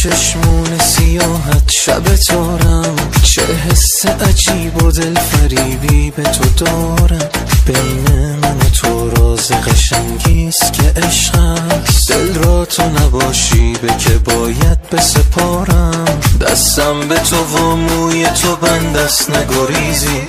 چشمون سیاحت شب تارم، چه حس عجیب و دل فریبی به تو دارم. بین من و تو راز قشنگیست که عشق است، دل را تو نباشی به که باید بسپارم. دستم به تو و موی تو بندست نگریزی،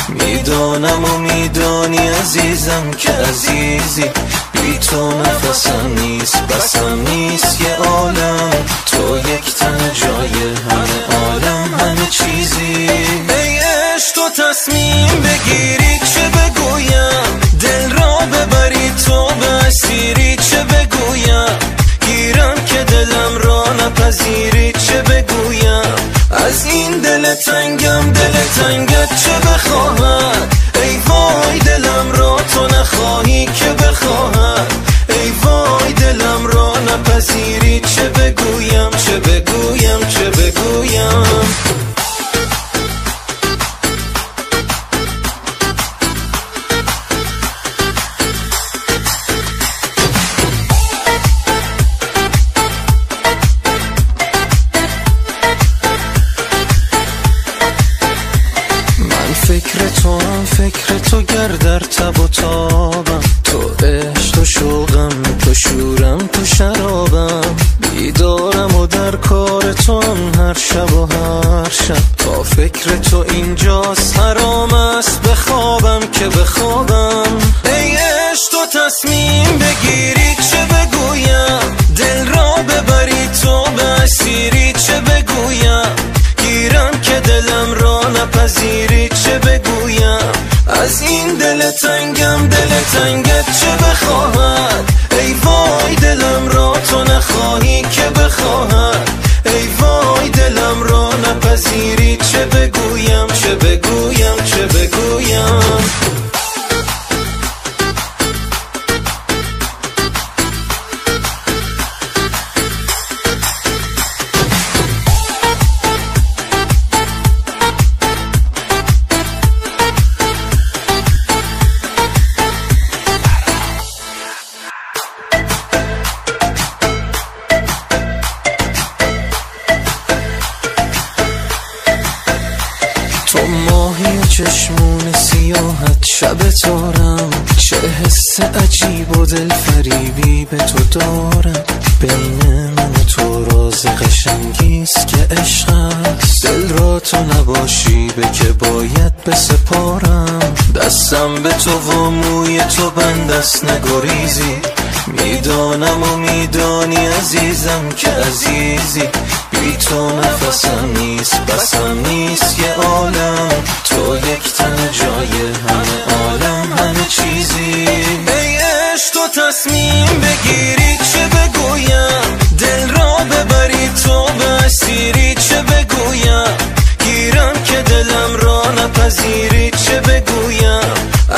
میدانم و میدانی عزیزم که عزیزی. بی تو نفسم نیست بسم نیست یه عالم، تو یک تن جای همه عالم همه چیزی. ای عشق تو تصمیم بگیری چه بگویم، دل را ببری تو به اسیری چه بگویم. گیرم که دلم را نپذیری چه بگویم، از این دل تنگم دل تنگت چه بخواهد. ای وای دلم را تو نخواهی که بخواهد، ای وای دلم را نپذیری چه بگویم چه بگویم چه بگویم. فکر تو گر در تب و تابم، تو عشق تو شوقم تو شورم تو شرابم. بیدارم و در کار تو هم هر شب و هر شب، تا فکر تو اینجاست حرام است بخوابم که بخوابم. ای عشق تو تصمیم بگیری چه بگویم، دل را ببری تو به اسیری چه بگویم. گیرم که دلم را نپذیری چه بگویم، از این دل تنگم دل تنگت چه بخواهد. ای وای دلم را تو نخواهی که بخواهد، ای وای دلم را نپذیری چه بگویم چه بگویم چه بگویم. تو ماهی و چشمون سیاحت شب تارم، چه حس عجیب و دل فریبی به تو دارم. بین من و تو راز قشنگیست که عشق است، دل را تو نباشی به که باید بسپارم. دستم به تو و موی تو بندست نگریزی، میدانم و میدانی عزیزم که عزیزی. بی تو نفسم نیست بسم نیست یه عالم، تو یک تن جای همه عالم همه چیزی. ای عشق تو تصمیم بگیری چه بگویم، دل را ببری تو به اسیری چه بگویم. گیرم که دلم را نپذیری چه بگویم،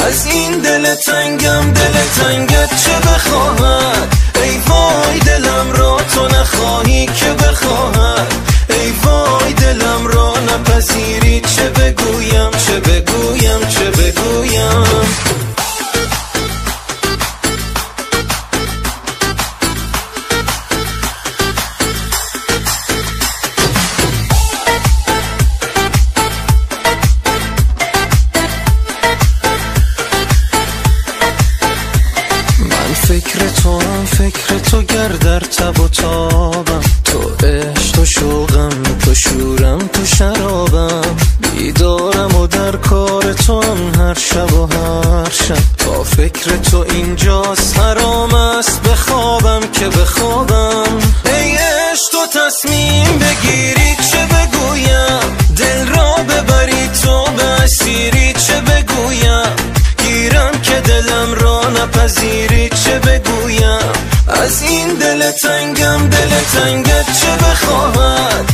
از این دل تنگم دل تنگت چه بخواهد. ای وای دلم را تو نخواهی که بخواهد، ای وای دلم را نپذیری چه بگویم چه بگویم چه بگویم. فکر تو گر در تب و تابم، تو عشق تو شوقم تو شورم تو شرابم. بیدارم و در کار تو هم هر شب و هر شب، تا فکر تو اینجاست حرام است بخوابم که بخوابم. ای عشق تو تصمیم بگیری چه بگویم، دل را ببری تو به اسیری چه بگویم. گیرم که دلم را نپذیری چه بگویم، از این دل تنگم دل تنگت چه بخواهد.